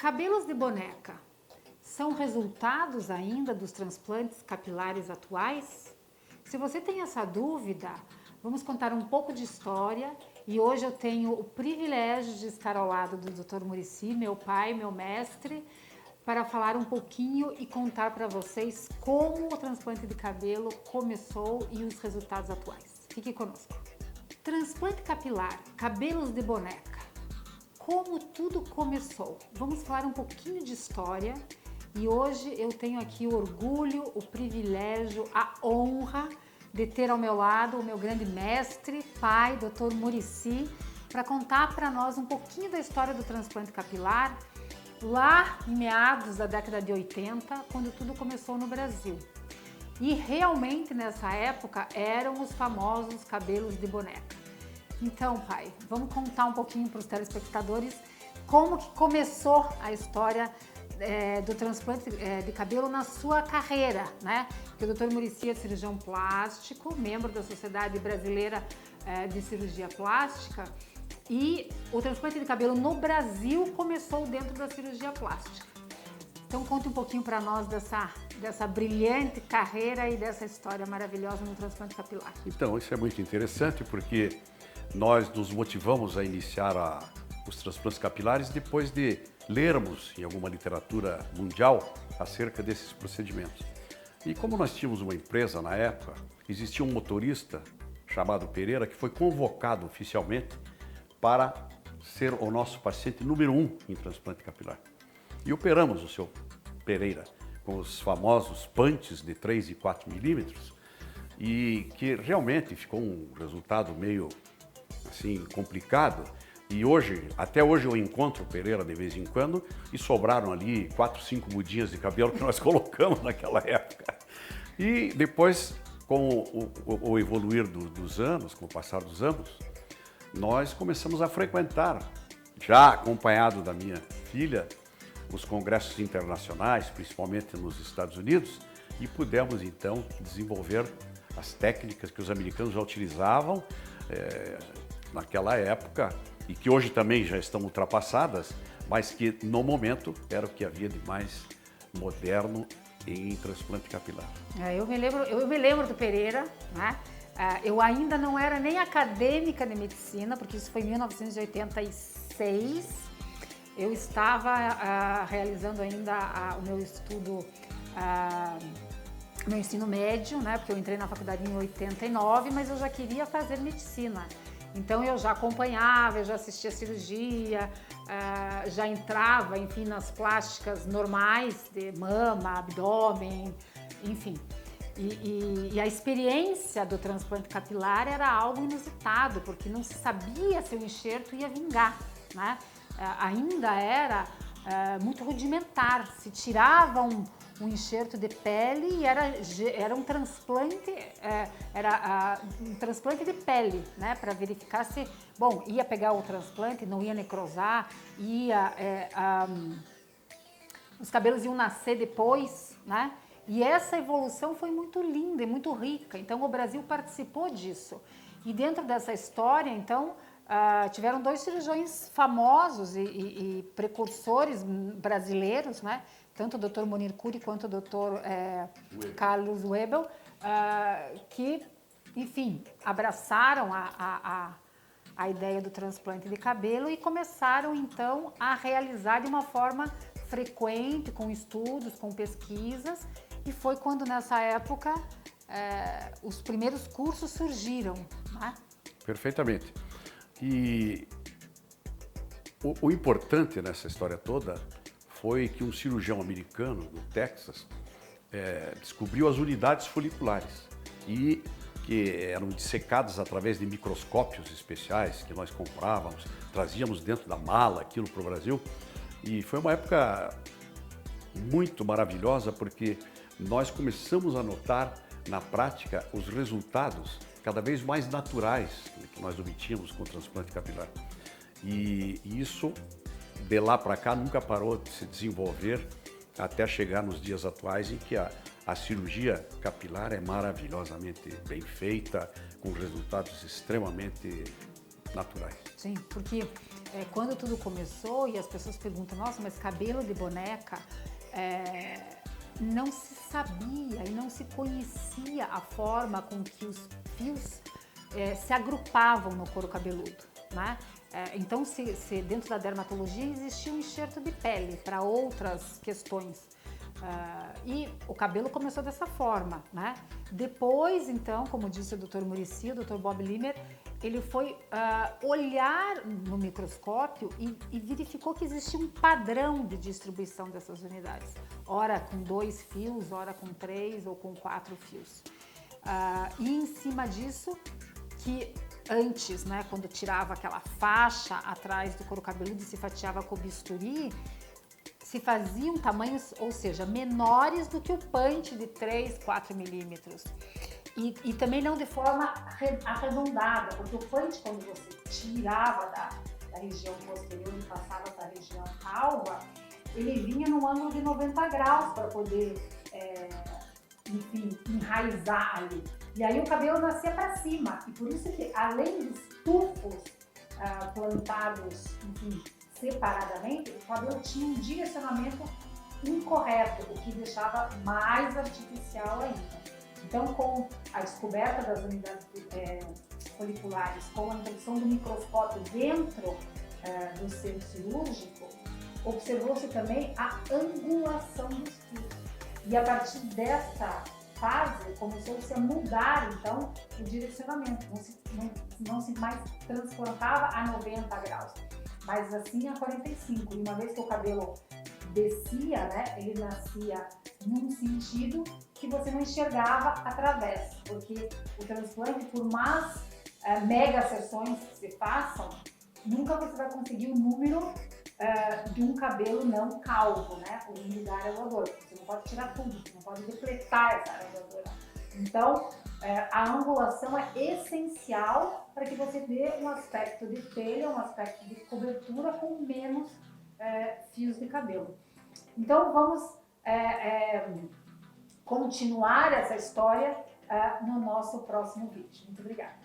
Cabelos de boneca são resultados ainda dos transplantes capilares atuais? Se você tem essa dúvida, vamos contar um pouco de história e hoje eu tenho o privilégio de estar ao lado do Dr. Muricy, meu pai, meu mestre, para falar um pouquinho e contar para vocês como o transplante de cabelo começou e os resultados atuais. Fique conosco. Transplante capilar, cabelos de boneca. Como tudo começou? Vamos falar um pouquinho de história e hoje eu tenho aqui o orgulho, o privilégio, a honra de ter ao meu lado o meu grande mestre, pai, Dr. Muricy, para contar para nós um pouquinho da história do transplante capilar lá em meados da década de 80, quando tudo começou no Brasil. E realmente nessa época eram os famosos cabelos de boneca. Então, pai, vamos contar um pouquinho para os telespectadores como que começou a história do transplante de cabelo na sua carreira, né? Porque o Dr. Muricy é cirurgião plástico, membro da Sociedade Brasileira de Cirurgia Plástica, e o transplante de cabelo no Brasil começou dentro da cirurgia plástica. Então conte um pouquinho para nós dessa brilhante carreira e dessa história maravilhosa no transplante capilar. Então, isso é muito interessante porque nós nos motivamos a iniciar os transplantes capilares depois de lermos em alguma literatura mundial acerca desses procedimentos. E como nós tínhamos uma empresa na época, existia um motorista chamado Pereira que foi convocado oficialmente para ser o nosso paciente número 1 em transplante capilar. E operamos o seu Pereira com os famosos punches de 3 e 4 milímetros e que realmente ficou um resultado meio assim complicado. E hoje, até hoje eu encontro o Pereira de vez em quando e sobraram ali 4, 5 mudinhas de cabelo que nós colocamos naquela época. E depois, com o evoluir dos anos, com o passar dos anos, nós começamos a frequentar, já acompanhado da minha filha, os congressos internacionais, principalmente nos Estados Unidos, e pudemos então desenvolver as técnicas que os americanos já utilizavam naquela época e que hoje também já estão ultrapassadas, mas que no momento era o que havia de mais moderno em transplante capilar. Eu me lembro do Pereira, né? Eu ainda não era nem acadêmica de medicina, porque isso foi em 1986. Eu estava realizando ainda o meu estudo, meu ensino médio, né? Porque eu entrei na faculdade em 89, mas eu já queria fazer medicina. Então eu já acompanhava, eu já assistia cirurgia, já entrava, enfim, nas plásticas normais de mama, abdômen, enfim. E a experiência do transplante capilar era algo inusitado, porque não se sabia se o enxerto ia vingar, né? Ainda era muito rudimentar, se tirava um enxerto de pele e era um transplante, um transplante de pele, né? Para verificar se, bom, ia pegar o transplante, não ia necrosar, os cabelos iam nascer depois, né? E essa evolução foi muito linda e muito rica, então o Brasil participou disso. E dentro dessa história, então, tiveram 2 cirurgiões famosos e precursores brasileiros, né? Tanto o Dr. Monir Kuri quanto o Dr. Carlos Webel, que, enfim, abraçaram a ideia do transplante de cabelo e começaram, então, a realizar de uma forma frequente, com estudos, com pesquisas, e foi quando, nessa época, os primeiros cursos surgiram, né? Perfeitamente. E o importante nessa história toda foi que um cirurgião americano do Texas descobriu as unidades foliculares e que eram dissecadas através de microscópios especiais que nós comprávamos, trazíamos dentro da mala aquilo para o Brasil. E foi uma época muito maravilhosa porque nós começamos a notar na prática os resultados cada vez mais naturais que nós obtínhamos com o transplante capilar. E isso, de lá para cá, nunca parou de se desenvolver até chegar nos dias atuais em que a cirurgia capilar é maravilhosamente bem feita, com resultados extremamente naturais. Sim, porque quando tudo começou e as pessoas perguntam, nossa, mas cabelo de boneca, não se sabia e não se conhecia a forma com que os fios se agrupavam no couro cabeludo, né? Então, dentro da dermatologia existia um enxerto de pele para outras questões. E o cabelo começou dessa forma, né? Depois, então, como disse o Dr. Muricy, o Dr. Bob Limmer, ele foi olhar no microscópio e verificou que existia um padrão de distribuição dessas unidades. Ora com 2 fios, ora com 3 ou com 4 fios. E em cima disso, que antes, né, quando tirava aquela faixa atrás do couro cabeludo e se fatiava com o bisturi, se faziam tamanhos, ou seja, menores do que o punch de 3, 4 milímetros. E também não de forma arredondada, porque o punch, quando você tirava da região posterior e passava para a região alva, ele vinha num ângulo de 90 graus para poder, enfim, enraizar ali. E aí o cabelo nascia para cima. E por isso que, além dos tufos plantados, enfim, separadamente, o cabelo tinha um direcionamento incorreto, o que deixava mais artificial ainda. Então, com a descoberta das unidades foliculares, com a introdução do microscópio dentro do centro cirúrgico, observou-se também a angulação dos fios. E a partir dessa fase, começou-se a mudar, então, o direcionamento. Não se mais transplantava a 90 graus, mas assim a 45. E uma vez que o cabelo descia, né, ele nascia num sentido que você não enxergava através, porque o transplante, por mais mega sessões que se façam, nunca você vai conseguir o número de um cabelo não calvo, né, ou de um área voadora. Você não pode tirar tudo, você não pode depletar essa área voadora. Então, a angulação é essencial para que você dê um aspecto de telha, um aspecto de cobertura com menos fios de cabelo. Então, vamos continuar essa história no nosso próximo vídeo. Muito obrigada.